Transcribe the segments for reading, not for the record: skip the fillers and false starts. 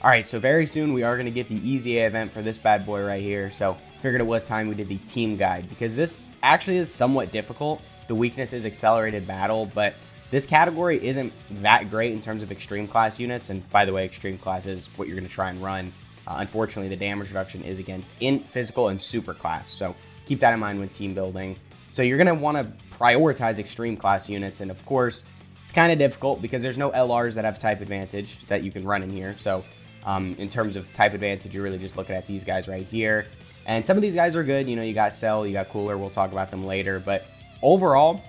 All right, so very soon we are going to get the EZA event for this bad boy right here. So figured it was time we did the team guide because this actually is somewhat difficult. The weakness is accelerated battle, but this category isn't that great in terms of extreme class units. And by the way, extreme class is what you're going to try and run. Unfortunately, the damage reduction is against int, physical, and super class. So keep that in mind when team building. So you're going to want to prioritize extreme class units. And of course, it's kind of difficult because there's no LRs that have type advantage that you can run in here. So in terms of type advantage, you're really just looking at these guys right here. And some of these guys are good. You know, you got Cell, you got Cooler. We'll talk about them later. But overall,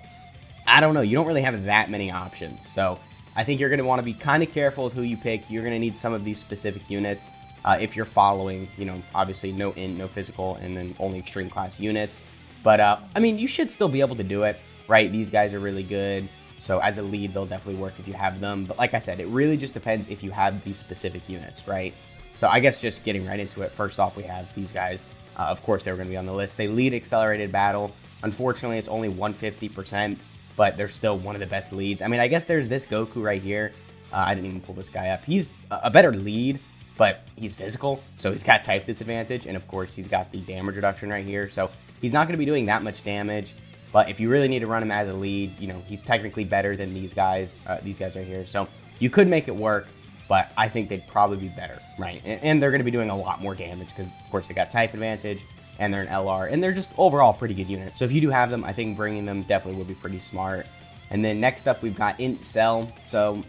I don't know. You don't really have that many options. So I think you're going to want to be kind of careful with who you pick. You're going to need some of these specific units if you're following, you know, obviously no int, no physical, and then only extreme class units. But I mean, you should still be able to do it, right? These guys are really good. So as a lead, they'll definitely work if you have them. But like I said, it really just depends if you have these specific units, right? So I guess just getting right into it, first off, we have these guys. Of course, they were going to be on the list. They lead accelerated battle. Unfortunately, it's only 150%, but they're still one of the best leads. I mean, I guess there's this Goku right here. I didn't even pull this guy up. He's a better lead, but he's physical. So he's got type disadvantage. And of course, he's got the damage reduction right here. So he's not going to be doing that much damage. But if you really need to run him as a lead, you know, he's technically better than these guys right here. So you could make it work, but I think they'd probably be better, right? And they're going to be doing a lot more damage because, of course, they got type advantage and they're an LR. And they're just overall pretty good units. So if you do have them, I think bringing them definitely would be pretty smart. And then next up, we've got Int Cell. So,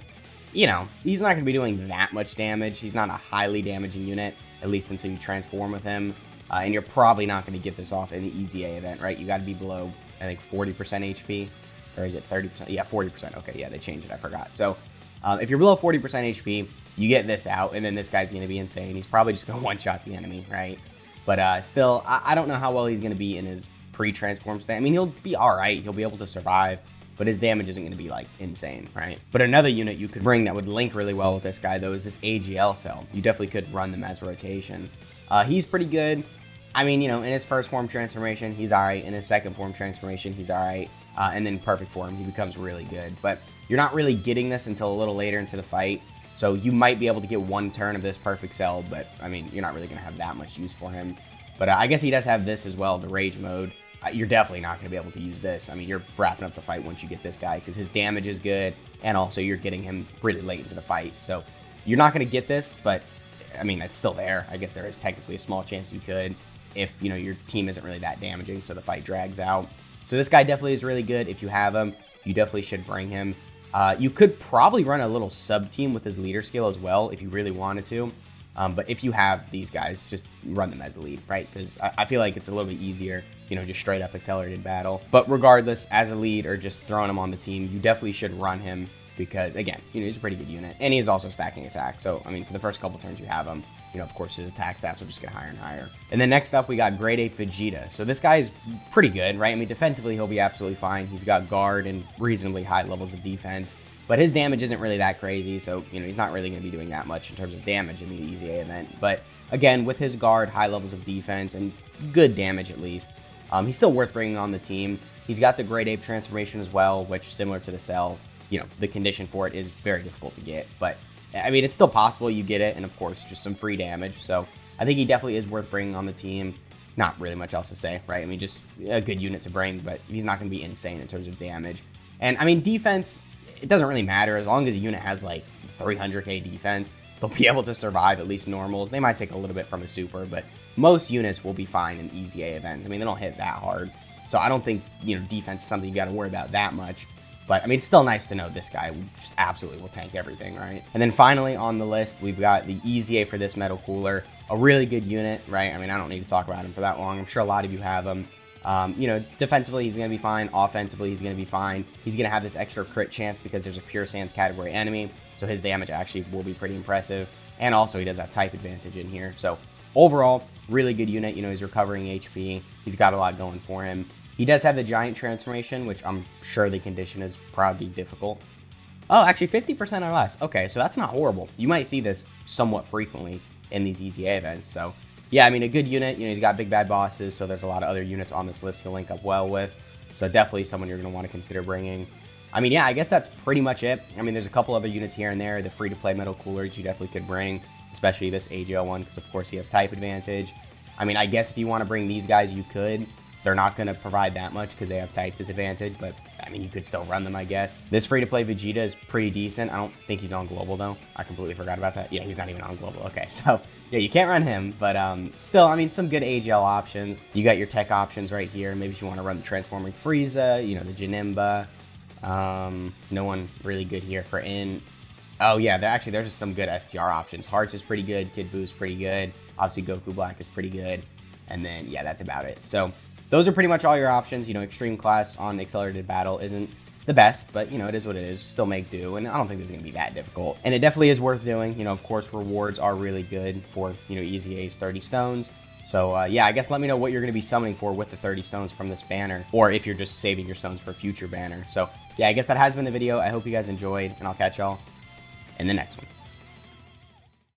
you know, he's not going to be doing that much damage. He's not a highly damaging unit, at least until you transform with him. And you're probably not going to get this off in the EZA event, right? You got to be below, I think, 40% HP, or is it 30%? Yeah, 40%. Okay, yeah, they changed it. I forgot. So if you're below 40% HP, you get this out, and then this guy's going to be insane. He's probably just going to one-shot the enemy, right? But still, I don't know how well he's going to be in his pre-transform state. I mean, he'll be all right. He'll be able to survive, but his damage isn't going to be, like, insane, right? But another unit you could bring that would link really well with this guy, though, is this AGL Cell. You definitely could run them as rotation. He's pretty good. I mean, you know, in his first form transformation, he's all right. In his second form transformation, he's all right. And then perfect form, he becomes really good. But you're not really getting this until a little later into the fight. So you might be able to get one turn of this perfect cell, but I mean, you're not really going to have that much use for him. But I guess he does have this as well, the rage mode. You're definitely not going to be able to use this. I mean, you're wrapping up the fight once you get this guy because his damage is good. And also you're getting him really late into the fight. So you're not going to get this, but I mean, it's still there. I guess there is technically a small chance you could, if, you know, your team isn't really that damaging, so the fight drags out. So this guy definitely is really good. If you have him, you definitely should bring him. You could probably run a little sub-team with his leader skill as well, if you really wanted to. But if you have these guys, just run them as the lead, right? Because I feel like it's a little bit easier, you know, just straight up accelerated battle. But regardless, as a lead or just throwing him on the team, you definitely should run him because, again, you know, he's a pretty good unit. And he's also stacking attack. So, I mean, for the first couple turns you have him, you know, of course, his attack stats will just get higher and higher. And then next up, we got Grade 8 Vegeta. So this guy is pretty good, right? I mean, defensively, he'll be absolutely fine. He's got guard and reasonably high levels of defense. But his damage isn't really that crazy. So, you know, he's not really going to be doing that much in terms of damage in the EZA event. But again, with his guard, high levels of defense, and good damage at least, he's still worth bringing on the team. He's got the Great Ape transformation as well, which, similar to the Cell, you know, the condition for it is very difficult to get. But I mean, it's still possible you get it, and of course, just some free damage. So I think he definitely is worth bringing on the team. Not really much else to say, right? I mean, just a good unit to bring, but he's not going to be insane in terms of damage. And I mean, defense, it doesn't really matter. As long as a unit has like 300k defense, they'll be able to survive at least normals. They might take a little bit from a super, but most units will be fine in EZA events. I mean, they don't hit that hard. So I don't think, you know, defense is something you got to worry about that much. But, I mean, it's still nice to know this guy just absolutely will tank everything, right? And then finally on the list, we've got the EZA for this metal cooler. A really good unit, right? I mean, I don't need to talk about him for that long. I'm sure a lot of you have him. You know, defensively, he's going to be fine. Offensively, he's going to be fine. He's going to have this extra crit chance because there's a Pure Sands category enemy. So his damage actually will be pretty impressive. And also, he does have type advantage in here. So overall, really good unit. You know, he's recovering HP. He's got a lot going for him. He does have the giant transformation, which I'm sure the condition is probably difficult. Oh, actually 50% or less. Okay, so that's not horrible. You might see this somewhat frequently in these EZA events. So yeah, I mean, a good unit. You know, he's got big bad bosses, so there's a lot of other units on this list he'll link up well with. So definitely someone you're going to want to consider bringing. I mean, yeah, I guess that's pretty much it. I mean, there's a couple other units here and there. The free-to-play metal coolers you definitely could bring. especially this AGL one, because of course he has type advantage. I mean, I guess if you want to bring these guys, you could. They're not going to provide that much because they have type disadvantage, but I mean, you could still run them, I guess. This free-to-play Vegeta is pretty decent. I don't think he's on global, though. I completely forgot about that. Yeah, he's not even on global. Okay, so yeah, you can't run him, but still, I mean, some good AGL options. You got your tech options right here. Maybe if you want to run the Transforming Frieza, you know, the Janemba. No one really good here for in. Oh, yeah, there's just some good STR options. Hearts is pretty good. Kid Boo's pretty good. Obviously, Goku Black is pretty good. And then, yeah, that's about it. So those are pretty much all your options. You know, Extreme Class on Accelerated Battle isn't the best, but, you know, it is what it is. Still make do, and I don't think this is going to be that difficult. And it definitely is worth doing. You know, of course, rewards are really good for, you know, EZA's 30 stones. So, yeah, I guess let me know what you're going to be summoning for with the 30 stones from this banner, or if you're just saving your stones for a future banner. So, yeah, I guess that has been the video. I hope you guys enjoyed, and I'll catch y'all in the next one.